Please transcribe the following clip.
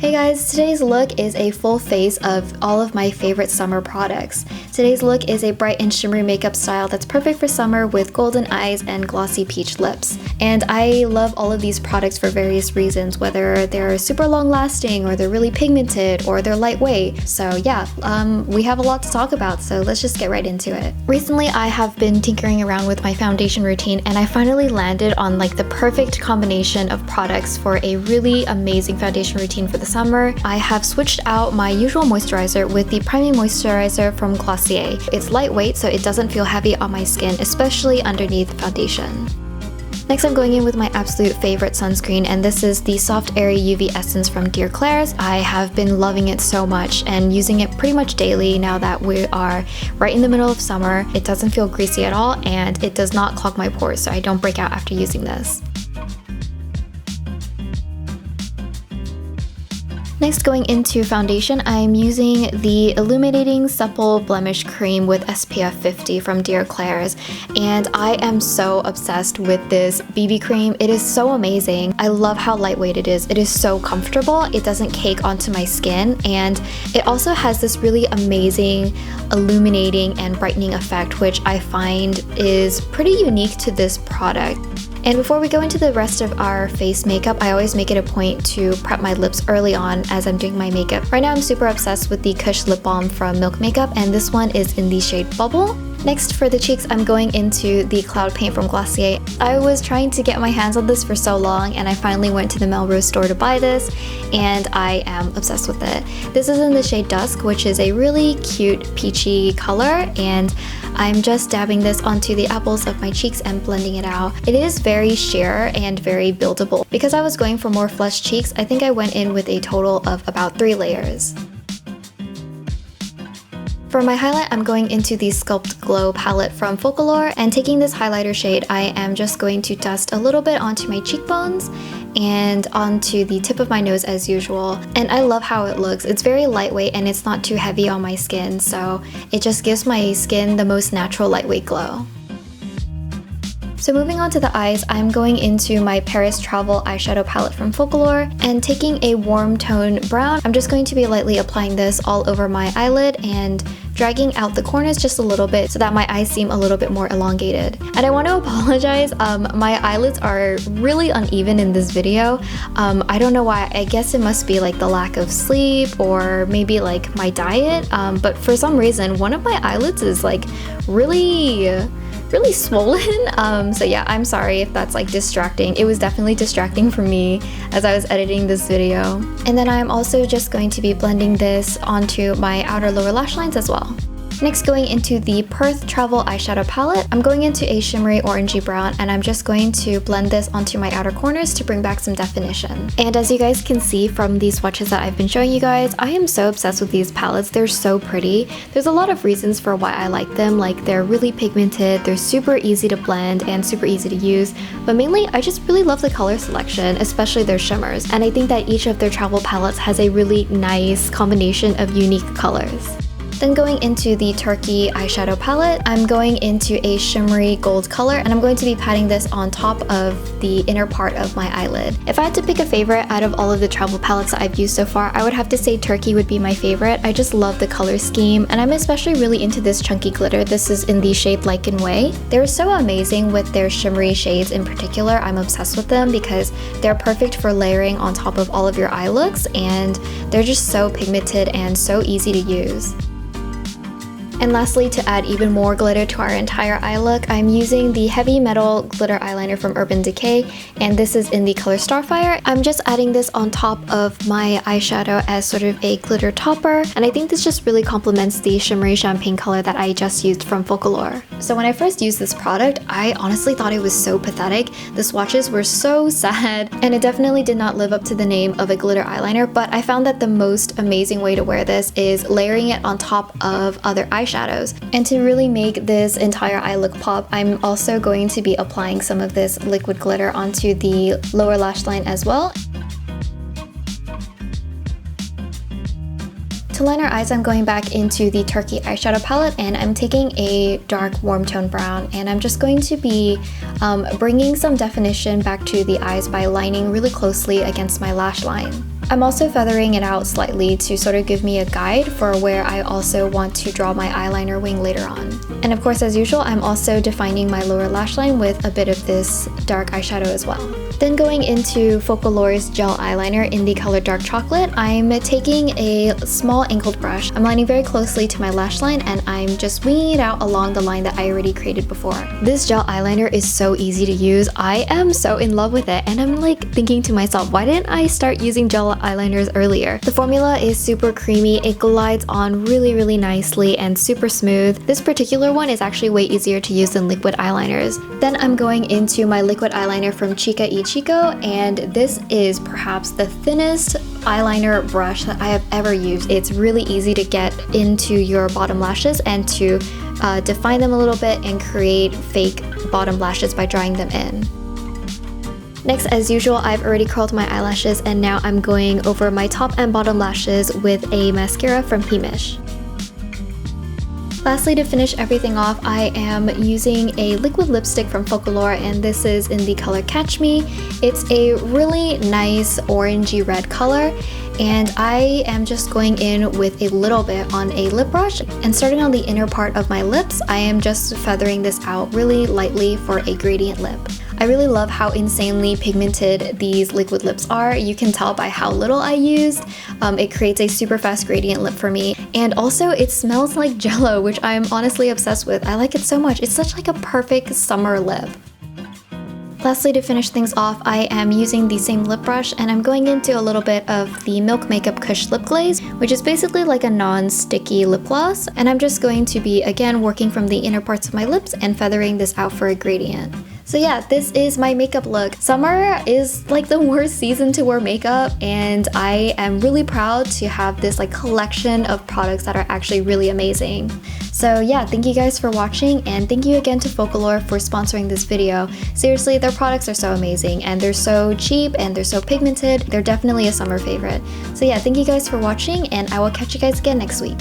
Hey guys, today's look is a full face of all of my favorite summer products. Today's look is a bright and shimmery makeup style that's perfect for summer with golden eyes and glossy peach lips. And I love all of these products for various reasons, whether they're super long lasting or they're really pigmented or they're lightweight. So yeah, we have a lot to talk about, so let's just get right into it. Recently I have been tinkering around with my foundation routine and I finally landed on like the perfect combination of products for a really amazing foundation routine for the summer. I have switched out my usual moisturizer with the priming moisturizer from Glossier. It's lightweight so it doesn't feel heavy on my skin, especially underneath the foundation. Next, I'm going in with my absolute favorite sunscreen, and this is the Soft Airy UV Essence from Dear Claire's. I have been loving it so much and using it pretty much daily now that we are right in the middle of summer. It doesn't feel greasy at all and it does not clog my pores, so I don't break out after using this. Next, going into foundation, I'm using the Illuminating Supple Blemish Cream with SPF 50 from Dear Claire's, and I am so obsessed with this BB cream. It is so amazing. I love how lightweight it is. It is so comfortable. It doesn't cake onto my skin, and it also has this really amazing illuminating and brightening effect, which I find is pretty unique to this product. And before we go into the rest of our face makeup, I always make it a point to prep my lips early on as I'm doing my makeup. Right now I'm super obsessed with the Kush lip balm from Milk Makeup, and this one is in the shade Bubble. Next, for the cheeks, I'm going into the Cloud Paint from Glossier. I was trying to get my hands on this for so long and I finally went to the Melrose store to buy this, and I am obsessed with it. This is in the shade Dusk, which is a really cute peachy color, and I'm just dabbing this onto the apples of my cheeks and blending it out. It is very sheer and very buildable. Because I was going for more flush cheeks, I think I went in with a total of about 3 layers. For my highlight, I'm going into the Sculpt Glow palette from Folklore, and taking this highlighter shade, I am just going to dust a little bit onto my cheekbones and onto the tip of my nose as usual. And I love how it looks. It's very lightweight and it's not too heavy on my skin, so it just gives my skin the most natural lightweight glow. So moving on to the eyes, I'm going into my Paris Travel eyeshadow palette from Folklore, and taking a warm tone brown, I'm just going to be lightly applying this all over my eyelid and dragging out the corners just a little bit so that my eyes seem a little bit more elongated. And I want to apologize, my eyelids are really uneven in this video. I don't know why. I guess it must be like the lack of sleep or maybe like my diet, but for some reason one of my eyelids is like really swollen. So yeah, I'm sorry if that's like distracting. It was definitely distracting for me as I was editing this video. And then I'm also just going to be blending this onto my outer lower lash lines as well. Next, going into the Perth Travel eyeshadow palette, I'm going into a shimmery orangey brown, and I'm just going to blend this onto my outer corners to bring back some definition. And as you guys can see from these swatches that I've been showing you guys, I am so obsessed with these palettes. They're so pretty. There's a lot of reasons for why I like them, like they're really pigmented, they're super easy to blend and super easy to use, but mainly I just really love the color selection, especially their shimmers. And I think that each of their travel palettes has a really nice combination of unique colors. Then going into the Turkey eyeshadow palette, I'm going into a shimmery gold color, and I'm going to be patting this on top of the inner part of my eyelid. If I had to pick a favorite out of all of the travel palettes that I've used so far, I would have to say Turkey would be my favorite. I just love the color scheme, and I'm especially really into this chunky glitter. This is in the shade Lichen Way. They're so amazing with their shimmery shades in particular. I'm obsessed with them because they're perfect for layering on top of all of your eye looks, and they're just so pigmented and so easy to use. And lastly, to add even more glitter to our entire eye look, I'm using the Heavy Metal Glitter Eyeliner from Urban Decay, and this is in the color Starfire. I'm just adding this on top of my eyeshadow as sort of a glitter topper, and I think this just really complements the shimmery champagne color that I just used from Folklore. So when I first used this product, I honestly thought it was so pathetic. The swatches were so sad, and it definitely did not live up to the name of a glitter eyeliner, but I found that the most amazing way to wear this is layering it on top of other eyeshadows. And to really make this entire eye look pop, I'm also going to be applying some of this liquid glitter onto the lower lash line as well. To line our eyes, I'm going back into the Turkey eyeshadow palette, and I'm taking a dark warm tone brown, and I'm just going to be bringing some definition back to the eyes by lining really closely against my lash line. I'm also feathering it out slightly to sort of give me a guide for where I also want to draw my eyeliner wing later on. And of course, as usual, I'm also defining my lower lash line with a bit of this dark eyeshadow as well. Then going into Focalore's gel eyeliner in the color Dark Chocolate, I'm taking a small angled brush. I'm lining very closely to my lash line and I'm just winging it out along the line that I already created before. This gel eyeliner is so easy to use. I am so in love with it and I'm like thinking to myself, why didn't I start using gel eyeliners earlier? The formula is super creamy, it glides on really nicely and super smooth. This particular one is actually way easier to use than liquid eyeliners. Then I'm going into my liquid eyeliner from Chica y Chico, and this is perhaps the thinnest eyeliner brush that I have ever used. It's really easy to get into your bottom lashes and to define them a little bit and create fake bottom lashes by drawing them in. Next, as usual, I've already curled my eyelashes and now I'm going over my top and bottom lashes with a mascara from Hemish. Lastly, to finish everything off, I am using a liquid lipstick from Focalore, and this is in the color Catch Me. It's a really nice orangey red color, and I am just going in with a little bit on a lip brush, and starting on the inner part of my lips, I am just feathering this out really lightly for a gradient lip. I really love how insanely pigmented these liquid lips are. You can tell by how little I used. It creates a super fast gradient lip for me. And also it smells like Jello, which I'm honestly obsessed with. I like it so much. It's such like a perfect summer lip. Lastly, to finish things off, I am using the same lip brush and I'm going into a little bit of the Milk Makeup Kush Lip Glaze, which is basically like a non-sticky lip gloss. And I'm just going to be, again, working from the inner parts of my lips and feathering this out for a gradient. So yeah, this is my makeup look. Summer is like the worst season to wear makeup, and I am really proud to have this like collection of products that are actually really amazing. So yeah, thank you guys for watching, and thank you again to Focalore for sponsoring this video. Seriously, their products are so amazing and they're so cheap and they're so pigmented. They're definitely a summer favorite. So yeah, thank you guys for watching and I will catch you guys again next week.